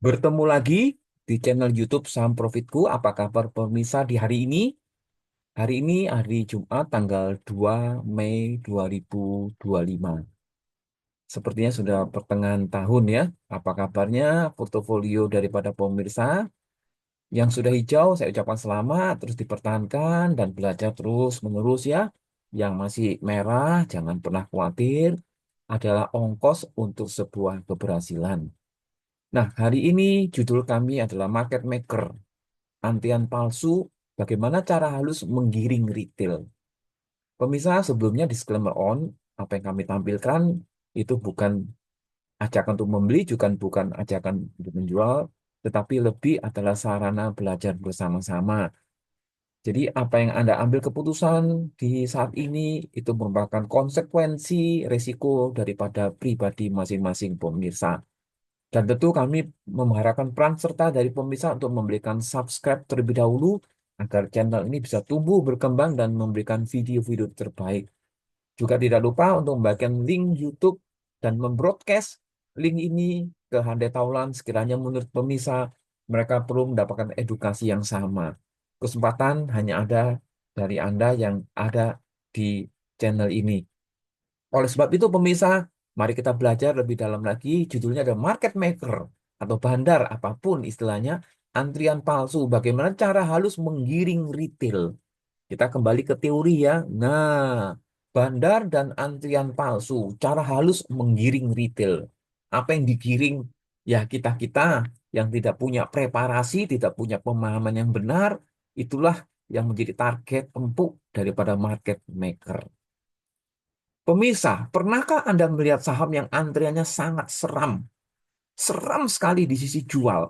Bertemu lagi di channel YouTube Saham Profitku. Apa kabar pemirsa di hari ini? Hari ini hari Jumat tanggal 2 Mei 2025. Sepertinya sudah pertengahan tahun ya. Apa kabarnya portofolio daripada pemirsa? Yang sudah hijau, saya ucapkan selamat, terus dipertahankan dan belajar terus menerus ya. Yang masih merah, jangan pernah khawatir, adalah ongkos untuk sebuah keberhasilan. Nah, hari ini judul kami adalah Market Maker. Antrian palsu, bagaimana cara halus menggiring retail. Pemirsa, sebelumnya disclaimer on, apa yang kami tampilkan itu bukan ajakan untuk membeli, juga bukan ajakan untuk menjual, tetapi lebih adalah sarana belajar bersama-sama. Jadi apa yang Anda ambil keputusan di saat ini itu merupakan konsekuensi resiko daripada pribadi masing-masing pemirsa. Dan tentu kami mengharapkan peran serta dari pemirsa untuk memberikan subscribe terlebih dahulu agar channel ini bisa tumbuh, berkembang, dan memberikan video-video terbaik. Juga tidak lupa untuk membagikan link YouTube dan membroadcast link ini ke handai taulan sekiranya menurut pemirsa mereka perlu mendapatkan edukasi yang sama. Kesempatan hanya ada dari Anda yang ada di channel ini. Oleh sebab itu, pemirsa, mari kita belajar lebih dalam lagi. Judulnya ada market maker atau bandar, apapun istilahnya, antrian palsu. Bagaimana cara halus menggiring retail. Kita kembali ke teori ya. Nah, bandar dan antrian palsu, cara halus menggiring retail. Apa yang digiring? Ya kita-kita yang tidak punya preparasi, tidak punya pemahaman yang benar, itulah yang menjadi target empuk daripada market maker. Pemirsa, pernahkah Anda melihat saham yang antriannya sangat seram? Seram sekali di sisi jual.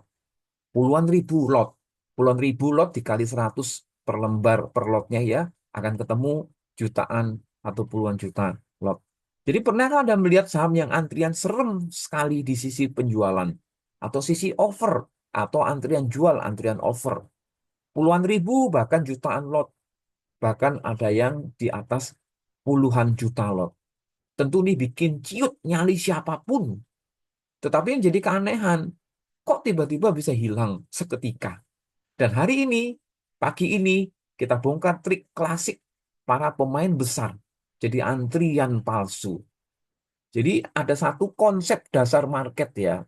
Puluhan ribu lot. Puluhan ribu lot dikali 100 per lembar per lotnya ya. Akan ketemu jutaan atau puluhan juta lot. Jadi pernahkah Anda melihat saham yang antrian serem sekali di sisi penjualan? Atau sisi over? Atau antrian jual, antrian over? Puluhan ribu bahkan jutaan lot. Bahkan ada yang di atas puluhan juta lot. Tentu ini bikin ciut nyali siapapun. Tetapi yang jadi keanehan, kok tiba-tiba bisa hilang seketika. Dan hari ini, pagi ini, kita bongkar trik klasik para pemain besar. Jadi antrian palsu. Jadi ada satu konsep dasar market ya.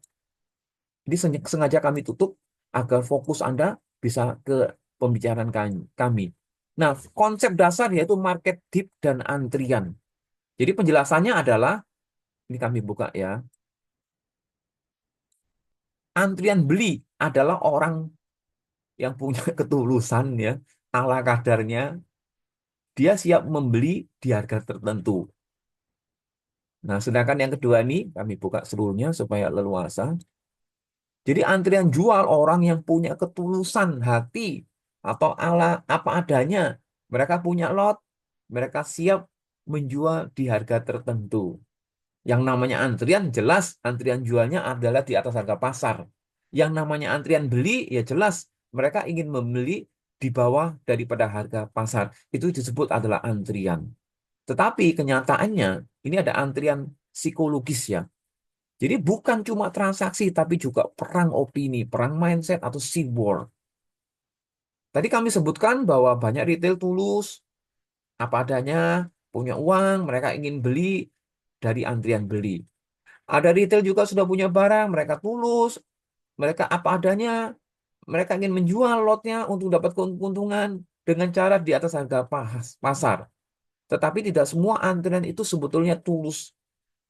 Ini sengaja kami tutup agar fokus Anda bisa ke pembicaraan kami. Nah, konsep dasar yaitu market deep dan antrian. Jadi penjelasannya adalah, ini kami buka ya, antrian beli adalah orang yang punya ketulusan ya, ala kadarnya, dia siap membeli di harga tertentu. Nah, sedangkan yang kedua ini, kami buka seluruhnya supaya leluasa. Jadi antrian jual orang yang punya ketulusan hati atau ala apa adanya. Mereka punya lot, mereka siap menjual di harga tertentu. Yang namanya antrian jelas antrian jualnya adalah di atas harga pasar. Yang namanya antrian beli ya jelas mereka ingin membeli di bawah daripada harga pasar. Itu disebut adalah antrian. Tetapi kenyataannya ini ada antrian psikologis ya. Jadi bukan cuma transaksi tapi juga perang opini, perang mindset atau sea war. Tadi kami sebutkan bahwa banyak retail tulus, apa adanya, punya uang, mereka ingin beli dari antrian beli. Ada retail juga sudah punya barang, mereka tulus, mereka apa adanya, mereka ingin menjual lotnya untuk dapat keuntungan dengan cara di atas harga pasar. Tetapi tidak semua antrian itu sebetulnya tulus.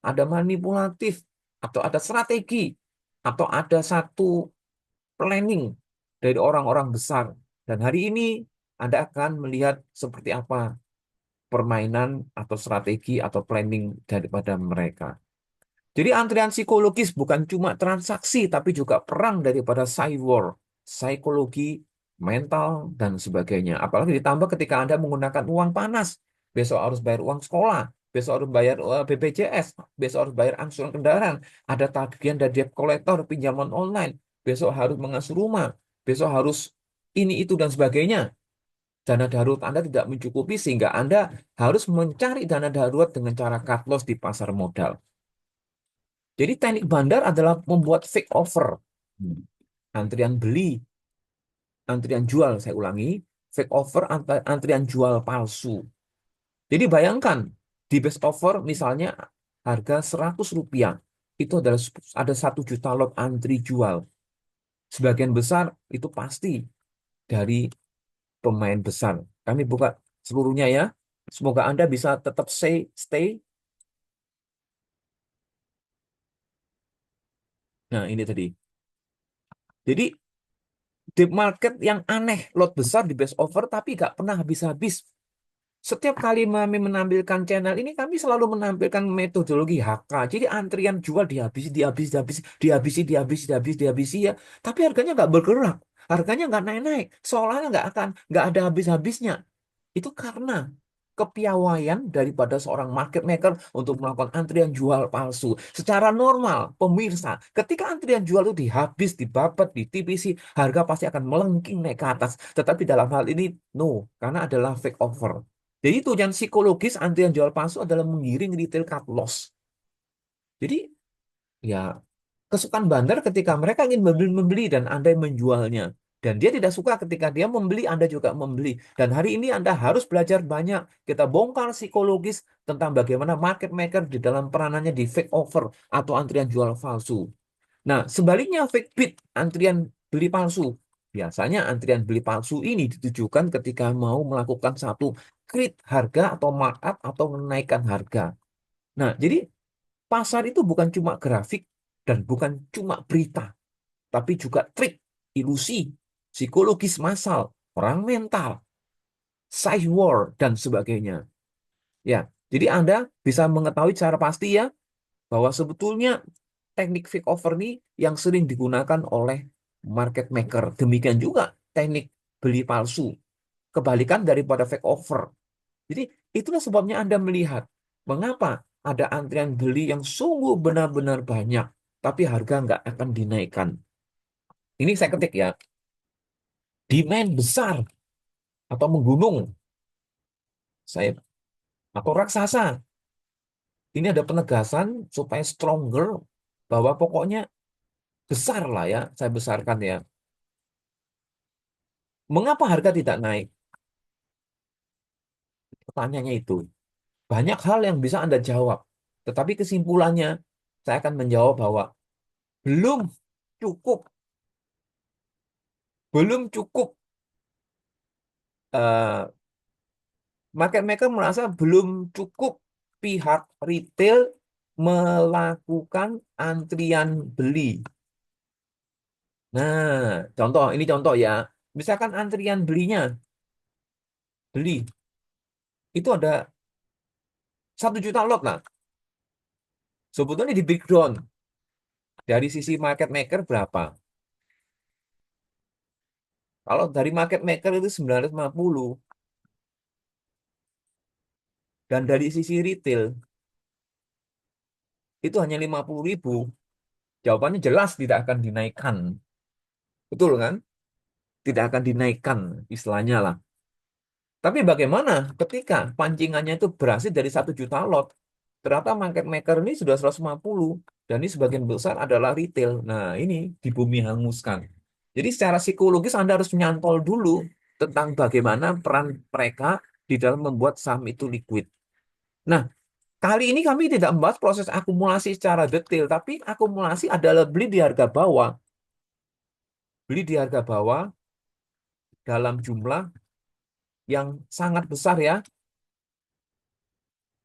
Ada manipulatif, atau ada strategi, atau ada satu planning dari orang-orang besar. Dan hari ini Anda akan melihat seperti apa permainan atau strategi atau planning daripada mereka. Jadi antrian psikologis bukan cuma transaksi, tapi juga perang daripada cyber, psikologi, mental, dan sebagainya. Apalagi ditambah ketika Anda menggunakan uang panas. Besok harus bayar uang sekolah, besok harus bayar BPJS, besok harus bayar angsuran kendaraan, ada tagihan dari debt collector, pinjaman online, besok harus mengasuh rumah, besok harus ini, itu, dan sebagainya. Dana darurat Anda tidak mencukupi sehingga Anda harus mencari dana darurat dengan cara cut loss di pasar modal. Jadi teknik bandar adalah membuat fake offer. Hmm. Antrian beli, antrian jual, saya ulangi, fake offer, antrian jual palsu. Jadi bayangkan, di best offer misalnya harga Rp100, itu adalah ada 1 juta lot antri jual. Sebagian besar itu pasti dari pemain besar. Kami buka seluruhnya ya. Semoga Anda bisa tetap stay. Nah, ini tadi. Jadi deep market yang aneh, lot besar di best offer tapi nggak pernah habis-habis. Setiap kali kami menampilkan channel ini, kami selalu menampilkan metodologi HK. Jadi antrian jual dihabisi, dihabisi, dihabisi, dihabisi, dihabisi, dihabisi, dihabisi ya. Tapi harganya nggak bergerak, harganya nggak naik-naik. Seolah nggak ada habis-habisnya. Itu karena kepiawaian daripada seorang market maker untuk melakukan antrian jual palsu. Secara normal, pemirsa, ketika antrian jual itu dihabis, dibabat, di TPC, harga pasti akan melengking naik ke atas. Tetapi dalam hal ini, no, karena adalah fake offer. Jadi tujuan psikologis antrian jual palsu adalah menggiring retail cut loss. Jadi ya kesukaan bandar ketika mereka ingin membeli dan Anda yang menjualnya. Dan dia tidak suka ketika dia membeli, Anda juga membeli. Dan hari ini Anda harus belajar banyak. Kita bongkar psikologis tentang bagaimana market maker di dalam peranannya di fake offer atau antrian jual palsu. Nah, sebaliknya fake bid, antrian beli palsu. Biasanya antrian beli palsu ini ditujukan ketika mau melakukan satu create harga atau markup atau menaikkan harga. Nah, jadi pasar itu bukan cuma grafik dan bukan cuma berita, tapi juga trik, ilusi, psikologis massal, perang mental, size war, dan sebagainya. Ya, jadi Anda bisa mengetahui secara pasti ya bahwa sebetulnya teknik fake offer ini yang sering digunakan oleh market maker. Demikian juga teknik beli palsu, kebalikan daripada fake offer. Jadi itulah sebabnya Anda melihat mengapa ada antrian beli yang sungguh benar-benar banyak, tapi harga nggak akan dinaikkan. Ini saya ketik ya, demand besar atau menggunung, saya atau raksasa. Ini ada penegasan supaya stronger bahwa pokoknya besar lah ya, saya besarkan ya. Mengapa harga tidak naik? Pertanyaannya itu. Banyak hal yang bisa Anda jawab. Tetapi kesimpulannya, saya akan menjawab bahwa belum cukup, belum cukup eh, market maker merasa belum cukup pihak retail melakukan antrian beli. Nah, ini contoh ya. Misalkan antrian beli, itu ada 1 juta lot lah. Sebetulnya di breakdown dari sisi market maker berapa? Kalau dari market maker itu 950 dan dari sisi retail itu hanya 50.000. Jawabannya jelas tidak akan dinaikkan. Betul kan? Tidak akan dinaikkan istilahnya lah. Tapi bagaimana ketika pancingannya itu berhasil dari 1 juta lot? Ternyata market maker ini sudah 150 dan ini sebagian besar adalah retail. Nah, ini di bumi hanguskan. Jadi secara psikologis Anda harus menyantol dulu tentang bagaimana peran mereka di dalam membuat saham itu liquid. Nah, kali ini kami tidak membahas proses akumulasi secara detail, tapi akumulasi adalah beli di harga bawah. Beli di harga bawah dalam jumlah yang sangat besar ya.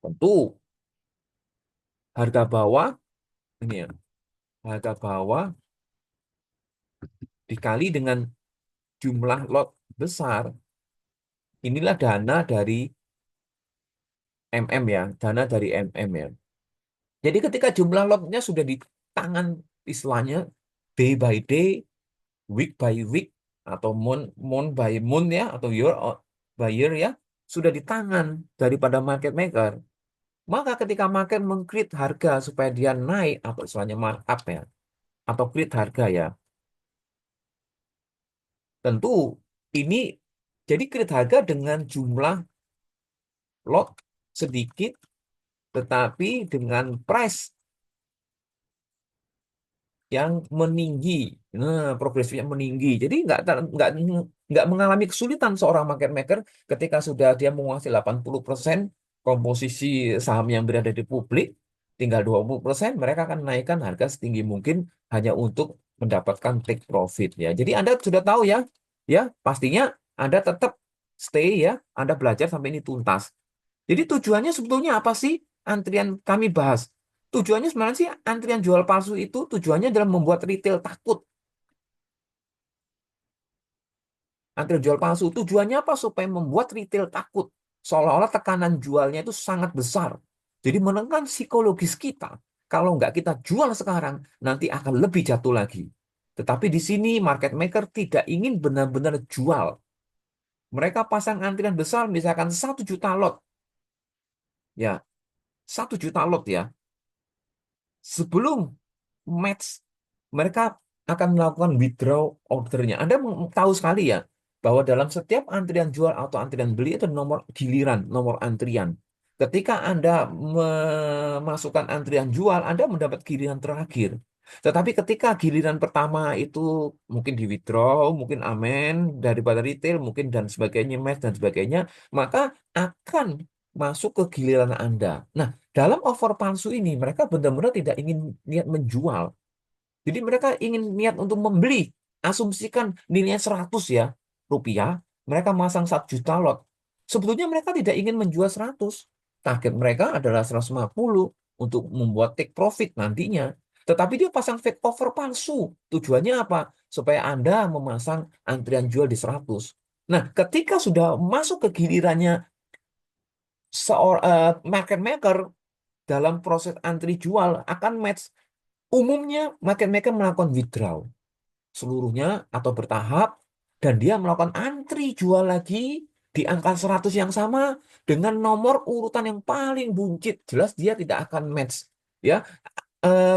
Tentu harga bawah ini ya, harga bawah dikali dengan jumlah lot besar. Inilah dana dari ya, dana dari ya. Jadi ketika jumlah lotnya sudah di tangan istilahnya day by day, week by week atau month by month ya atau year by year ya, sudah di tangan daripada market maker. Maka ketika market mengcreate harga supaya dia naik atau istilahnya markup ya atau create harga ya, tentu ini jadi create harga dengan jumlah lot sedikit tetapi dengan price yang meninggi. Nah, progresifnya meninggi. Jadi nggak mengalami kesulitan seorang market maker ketika sudah dia menguasai 80% komposisi saham yang berada di publik, tinggal 20% mereka akan naikkan harga setinggi mungkin hanya untuk mendapatkan take profit ya. Jadi Anda sudah tahu ya, ya pastinya Anda tetap stay ya, Anda belajar sampai ini tuntas. Jadi tujuannya sebetulnya apa sih? Antrian kami bahas. Tujuannya sebenarnya sih antrian jual palsu itu tujuannya adalah membuat retail takut. Antrian jual palsu tujuannya apa? Supaya membuat retail takut. Seolah-olah tekanan jualnya itu sangat besar. Jadi menekan psikologis kita. Kalau nggak kita jual sekarang, nanti akan lebih jatuh lagi. Tetapi di sini market maker tidak ingin benar-benar jual. Mereka pasang antrian besar, misalkan 1 juta lot. Ya, 1 juta lot ya. Sebelum match, mereka akan melakukan withdraw ordernya. Anda tahu sekali ya, bahwa dalam setiap antrian jual atau antrian beli itu nomor giliran, nomor antrian. Ketika Anda memasukkan antrian jual, Anda mendapat giliran terakhir. Tetapi ketika giliran pertama itu mungkin di withdraw, mungkin amen daripada retail, mungkin dan sebagainya, match dan sebagainya, maka akan masuk ke giliran Anda. Nah, dalam offer palsu ini, mereka benar-benar tidak ingin niat menjual. Jadi mereka ingin niat untuk membeli. Asumsikan nilainya 100 ya, rupiah. Mereka masang 1 juta lot. Sebetulnya mereka tidak ingin menjual 100. Target mereka adalah 150 untuk membuat take profit nantinya. Tetapi dia pasang fake offer palsu. Tujuannya apa? Supaya Anda memasang antrian jual di 100. Nah, ketika sudah masuk ke gilirannya market maker dalam proses antri jual akan match. Umumnya market maker melakukan withdraw seluruhnya atau bertahap dan dia melakukan antri jual lagi di angka 100 yang sama dengan nomor urutan yang paling buncit. Jelas dia tidak akan match. Ya,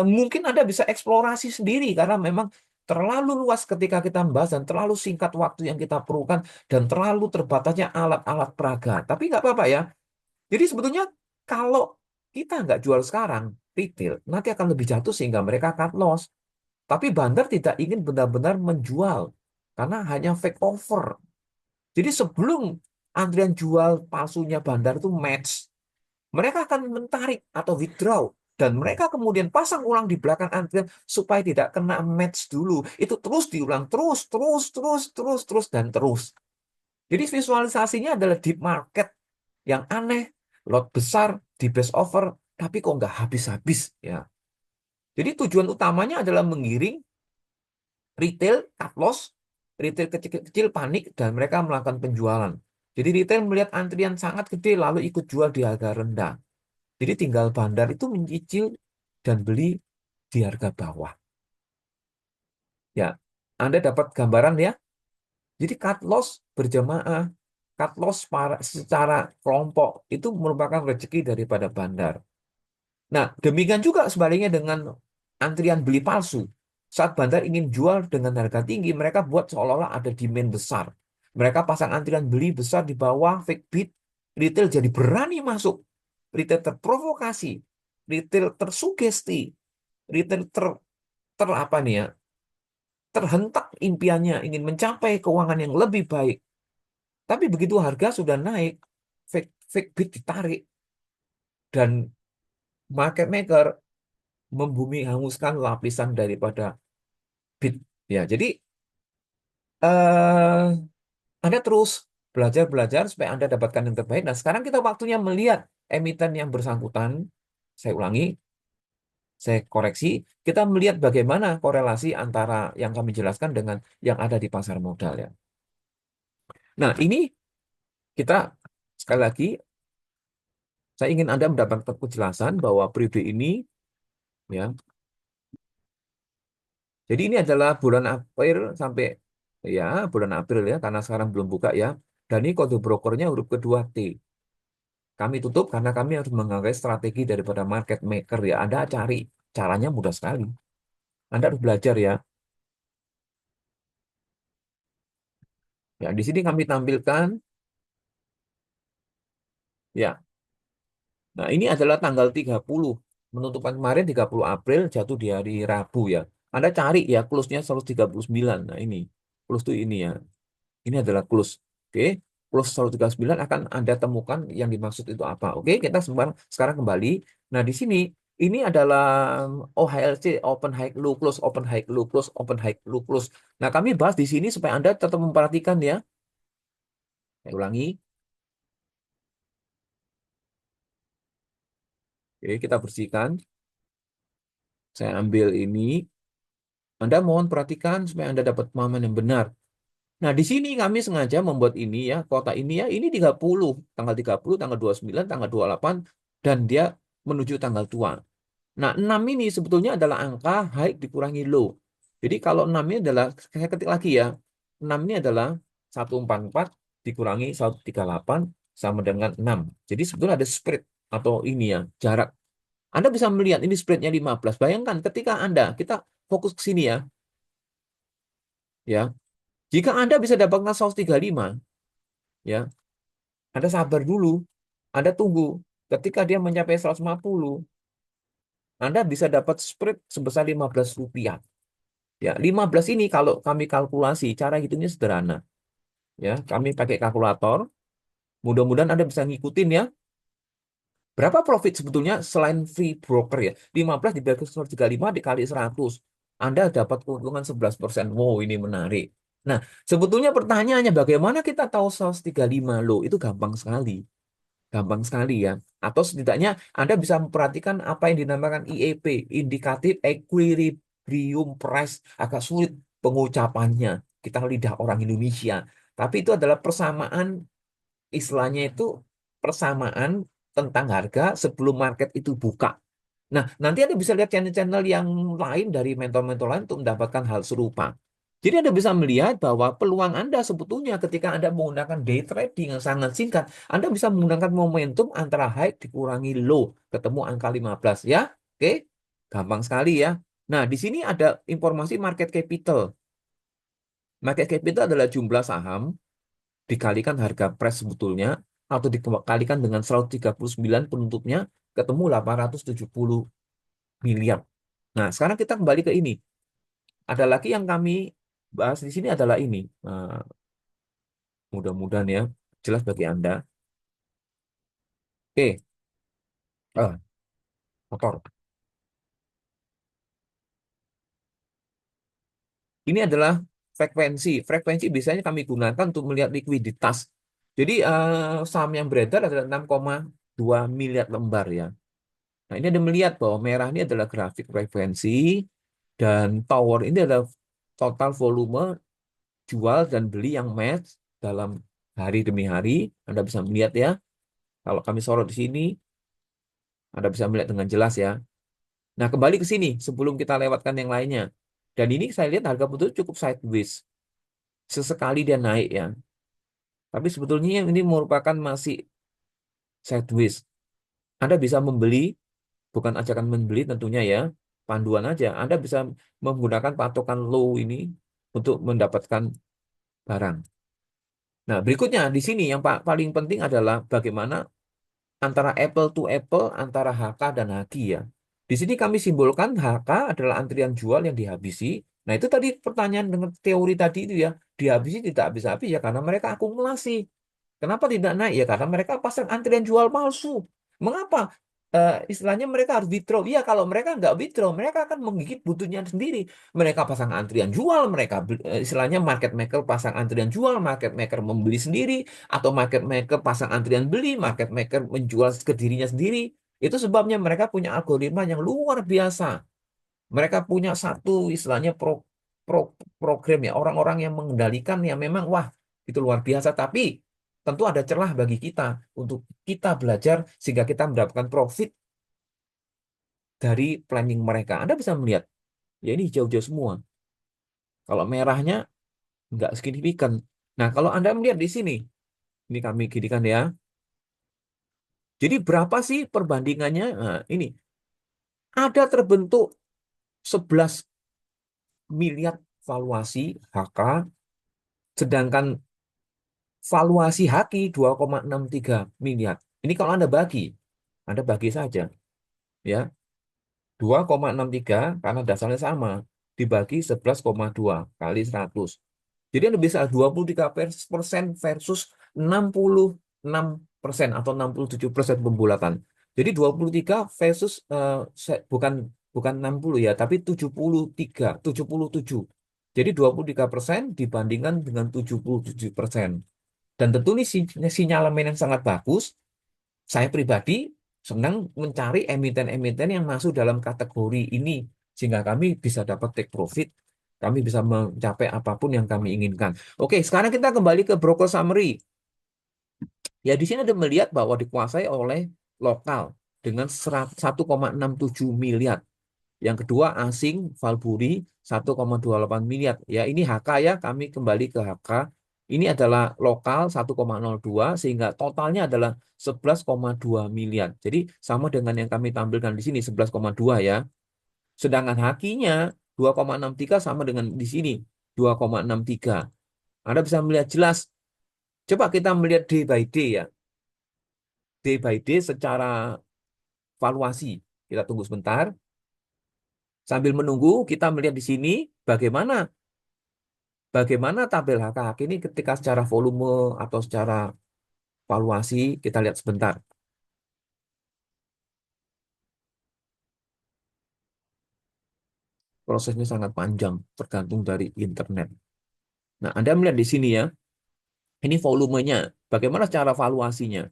mungkin Anda bisa eksplorasi sendiri karena memang terlalu luas ketika kita membahas dan terlalu singkat waktu yang kita perlukan dan terlalu terbatasnya alat-alat peraga. Tapi nggak apa-apa ya. Jadi sebetulnya kalau kita nggak jual sekarang, retail, nanti akan lebih jatuh sehingga mereka cut loss. Tapi bandar tidak ingin benar-benar menjual karena hanya fake offer. Jadi sebelum antrian jual palsunya bandar itu match, mereka akan mentarik atau withdraw. Dan mereka kemudian pasang ulang di belakang antrian supaya tidak kena match dulu. Itu terus diulang, terus, terus, terus, terus, terus, dan terus. Jadi visualisasinya adalah deep market yang aneh, lot besar, di best offer, tapi kok nggak habis-habis ya. Jadi tujuan utamanya adalah menggiring retail cut loss, retail kecil-kecil panik dan mereka melakukan penjualan. Jadi retail melihat antrian sangat gede lalu ikut jual di harga rendah. Jadi tinggal bandar itu mencicil dan beli di harga bawah. Ya, Anda dapat gambaran ya. Jadi cut loss berjamaah, cut loss secara kelompok itu merupakan rezeki daripada bandar. Nah, demikian juga sebaliknya dengan antrian beli palsu. Saat bandar ingin jual dengan harga tinggi, mereka buat seolah-olah ada demand besar. Mereka pasang antrian beli besar di bawah fake bid, retail jadi berani masuk. Retail terprovokasi, retail tersugesti, retail apa nih ya, terhentak impiannya ingin mencapai keuangan yang lebih baik. Tapi begitu harga sudah naik, fake bid ditarik dan market maker membumi hanguskan lapisan daripada bit. Ya, jadi eh, Anda terus belajar-belajar supaya Anda dapatkan yang terbaik. Nah, sekarang kita waktunya melihat emiten yang bersangkutan. Saya ulangi, saya koreksi. Kita melihat bagaimana korelasi antara yang kami jelaskan dengan yang ada di pasar modal ya. Nah, ini kita sekali lagi saya ingin Anda mendapatkan kejelasan bahwa periode ini ya. Jadi ini adalah bulan April sampai ya bulan April ya karena sekarang belum buka ya. Dan ini kode brokernya huruf kedua T. Kami tutup karena kami harus menggunakan strategi daripada market maker ya. Anda cari caranya mudah sekali. Anda harus belajar ya. Ya, di sini kami tampilkan ya. Nah, ini adalah tanggal 30. Penutupan kemarin 30 April jatuh di hari Rabu ya. Anda cari ya close-nya 139. Nah, ini. Close itu ini ya. Ini adalah close. Oke. Close 139 akan Anda temukan yang dimaksud itu apa. Oke, kita sekarang kembali. Nah, di sini ini adalah OHLC, open high low close, open high low close, open high low close. Nah, kami bahas di sini supaya Anda tetap memperhatikan ya. Saya ulangi. Oke, kita bersihkan. Saya ambil ini. Anda mohon perhatikan supaya Anda dapat pemahaman yang benar. Nah, di sini kami sengaja membuat ini ya, kota ini ya, ini 30, tanggal 30, tanggal 29, tanggal 28, dan dia menuju tanggal tua. Nah, 6 ini sebetulnya adalah angka high dikurangi low. Jadi kalau 6 ini adalah, saya ketik lagi ya, 6 ini adalah 144 dikurangi 138 sama dengan 6. Jadi sebetulnya ada spread atau ini ya, jarak. Anda bisa melihat ini spreadnya 15. Bayangkan ketika kita fokus ke sini ya, ya. Jika Anda bisa dapatkan 135, ya, Anda sabar dulu. Anda tunggu. Ketika dia mencapai 150, Anda bisa dapat spread sebesar Rp15. Ya, 15 ini kalau kami kalkulasi, cara hitungnya sederhana. Ya, kami pakai kalkulator. Mudah-mudahan Anda bisa ngikutin ya. Berapa profit sebetulnya selain free broker ya? 15 dibagi 135 dikali 100. Anda dapat keuntungan 11%. Wow, ini menarik. Nah, sebetulnya pertanyaannya bagaimana kita tahu 135 loh? Itu gampang sekali. Gampang sekali ya. Atau setidaknya Anda bisa memperhatikan apa yang dinamakan IEP, Indicative Equilibrium Price. Agak sulit pengucapannya. Kita lidah orang Indonesia. Tapi itu adalah persamaan, istilahnya itu persamaan tentang harga sebelum market itu buka. Nah, nanti Anda bisa lihat channel-channel yang lain dari mentor-mentor lain untuk mendapatkan hal serupa. Jadi Anda bisa melihat bahwa peluang Anda sebetulnya ketika Anda menggunakan day trading yang sangat singkat, Anda bisa menggunakan momentum antara high dikurangi low, ketemu angka 15 ya. Oke, gampang sekali ya. Nah, di sini ada informasi market capital. Market capital adalah jumlah saham dikalikan harga price sebetulnya atau dikalikan dengan 139 penutupnya ketemu 870 miliar. Nah, sekarang kita kembali ke ini. Ada lagi yang kami bahas di sini adalah ini. Mudah-mudahan ya jelas bagi Anda. Oke, motor. Ini adalah frekuensi. Frekuensi biasanya kami gunakan untuk melihat likuiditas. Jadi saham yang beredar adalah 6,2 miliar lembar ya. Nah, ini Anda melihat bahwa merah ini adalah grafik frekuensi dan tower ini adalah total volume jual dan beli yang match dalam hari demi hari. Anda bisa melihat ya. Kalau kami sorot di sini, Anda bisa melihat dengan jelas ya. Nah, kembali ke sini sebelum kita lewatkan yang lainnya. Dan ini saya lihat harga putus cukup sideways. Sesekali dia naik ya. Tapi sebetulnya yang ini merupakan masih sideways. Anda bisa membeli, bukan ajakan membeli tentunya ya, panduan aja. Anda bisa menggunakan patokan low ini untuk mendapatkan barang. Nah, berikutnya di sini yang paling penting adalah bagaimana antara apple to apple antara HK dan HQ ya. Di sini kami simbolkan HK adalah antrian jual yang dihabisi. Nah, itu tadi pertanyaan dengan teori tadi itu ya, dihabisi tidak habis-habis ya karena mereka akumulasi. Kenapa tidak naik? Ya karena mereka pasang antrian jual palsu. Mengapa? Istilahnya mereka harus withdraw. Ya kalau mereka nggak withdraw, mereka akan menggigit butuhnya sendiri. Mereka pasang antrian jual, mereka istilahnya market maker pasang antrian jual, market maker membeli sendiri, atau market maker pasang antrian beli, market maker menjual ke dirinya sendiri. Itu sebabnya mereka punya algoritma yang luar biasa. Mereka punya satu istilahnya pro- program ya, orang-orang yang mengendalikan yang memang wah itu luar biasa. Tapi tentu ada celah bagi kita untuk kita belajar sehingga kita mendapatkan profit dari planning mereka. Anda bisa melihat, ya ini hijau-hijau semua. Kalau merahnya nggak signifikan. Nah, kalau Anda melihat di sini, ini kami ginikan ya. Jadi berapa sih perbandingannya? Nah, ini ada terbentuk 11 miliar valuasi HK, sedangkan valuasi Haki 2,63 miliar. Ini kalau Anda bagi saja ya. 2,63 karena dasarnya sama. dibagi 11,2 kali 100. Jadi lebih besar 23% versus 66% atau 67% pembulatan. Jadi 23 versus bukan bukan 60 ya, tapi 73, 77. Jadi 23% dibandingkan dengan 77%. Dan tentu ini sinyalemen yang sangat bagus. Saya pribadi senang mencari emiten-emiten yang masuk dalam kategori ini sehingga kami bisa dapat take profit, kami bisa mencapai apapun yang kami inginkan. Oke, sekarang kita kembali ke broker summary. Ya, di sini ada melihat bahwa dikuasai oleh lokal dengan 1,67 miliar. Yang kedua asing Valburi 1,28 miliar. Ya, ini HK ya, kami kembali ke HK. Ini adalah lokal 1,02 sehingga totalnya adalah 11,2 miliar. Jadi sama dengan yang kami tampilkan di sini 11,2 ya. Sedangkan HQ-nya 2,63 sama dengan di sini 2,63. Anda bisa melihat jelas. Coba kita melihat day by day ya. Day by day secara valuasi. Kita tunggu sebentar. Sambil menunggu, kita melihat di sini bagaimana tabel HKH ini ketika secara volume atau secara valuasi kita lihat sebentar. Prosesnya sangat panjang tergantung dari internet. Nah, Anda melihat di sini ya, ini volumenya. Bagaimana cara valuasinya?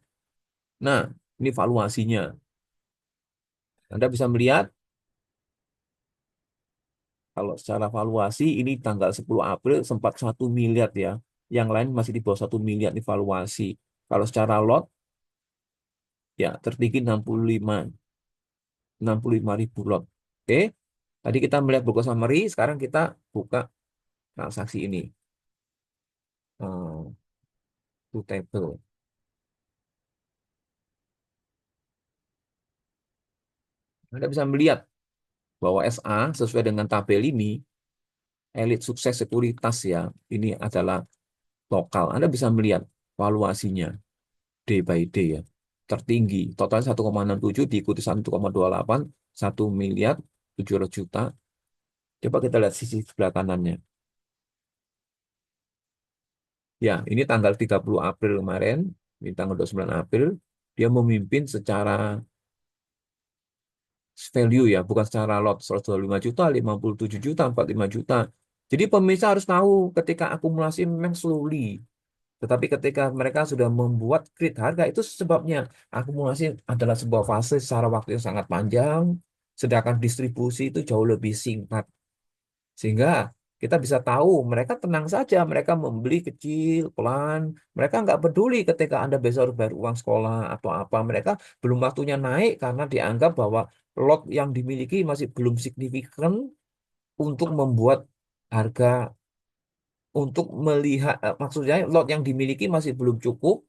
Nah, ini valuasinya. Anda bisa melihat kalau secara valuasi ini tanggal 10 April sempat 1 miliar ya. Yang lain masih di bawah 1 miliar di valuasi. Kalau secara lot ya tertinggi 65 ribu lot. Oke. Tadi kita melihat buku summary, sekarang kita buka transaksi ini. To table. Anda bisa melihat bahwa SA sesuai dengan tabel ini, elit sukses sekuritas ya, ini adalah lokal. Anda bisa melihat valuasinya day by day ya. Tertinggi, totalnya 1,67 diikuti 1,28, 1 miliar 700 juta. Coba kita lihat sisi sebelah kanannya. Ya, ini tanggal 30 April kemarin, ini tanggal 29 April, dia memimpin secara value ya, bukan secara lot 125 juta, 57 juta, 45 juta. Jadi pemirsa harus tahu ketika akumulasi memang slowly. Tetapi ketika mereka sudah membuat grid harga, itu sebabnya akumulasi adalah sebuah fase secara waktu yang sangat panjang, sedangkan distribusi itu jauh lebih singkat. Sehingga kita bisa tahu mereka tenang saja, mereka membeli kecil, pelan, mereka nggak peduli ketika Anda besok harus bayar uang sekolah atau apa. Mereka belum waktunya naik karena dianggap bahwa lot yang dimiliki masih belum signifikan untuk membuat harga, untuk melihat, maksudnya lot yang dimiliki masih belum cukup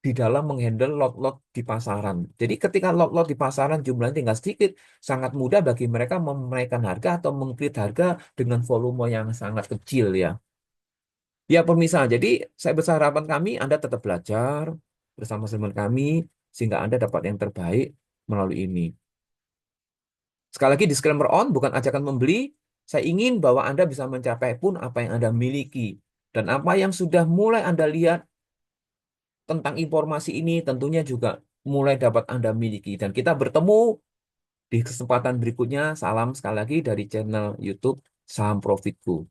di dalam menghandle lot-lot di pasaran. Jadi ketika lot-lot di pasaran jumlahnya tinggal sedikit, sangat mudah bagi mereka menaikkan harga atau mengkrit harga dengan volume yang sangat kecil ya. Ya pemirsa, jadi saya besar harapan kami Anda tetap belajar bersama teman kami sehingga Anda dapat yang terbaik melalui ini. Sekali lagi disclaimer on, bukan ajakan membeli. Saya ingin bahwa Anda bisa mencapai pun apa yang Anda miliki. Dan apa yang sudah mulai Anda lihat tentang informasi ini tentunya juga mulai dapat Anda miliki. Dan kita bertemu di kesempatan berikutnya. Salam sekali lagi dari channel YouTube Saham Profitku.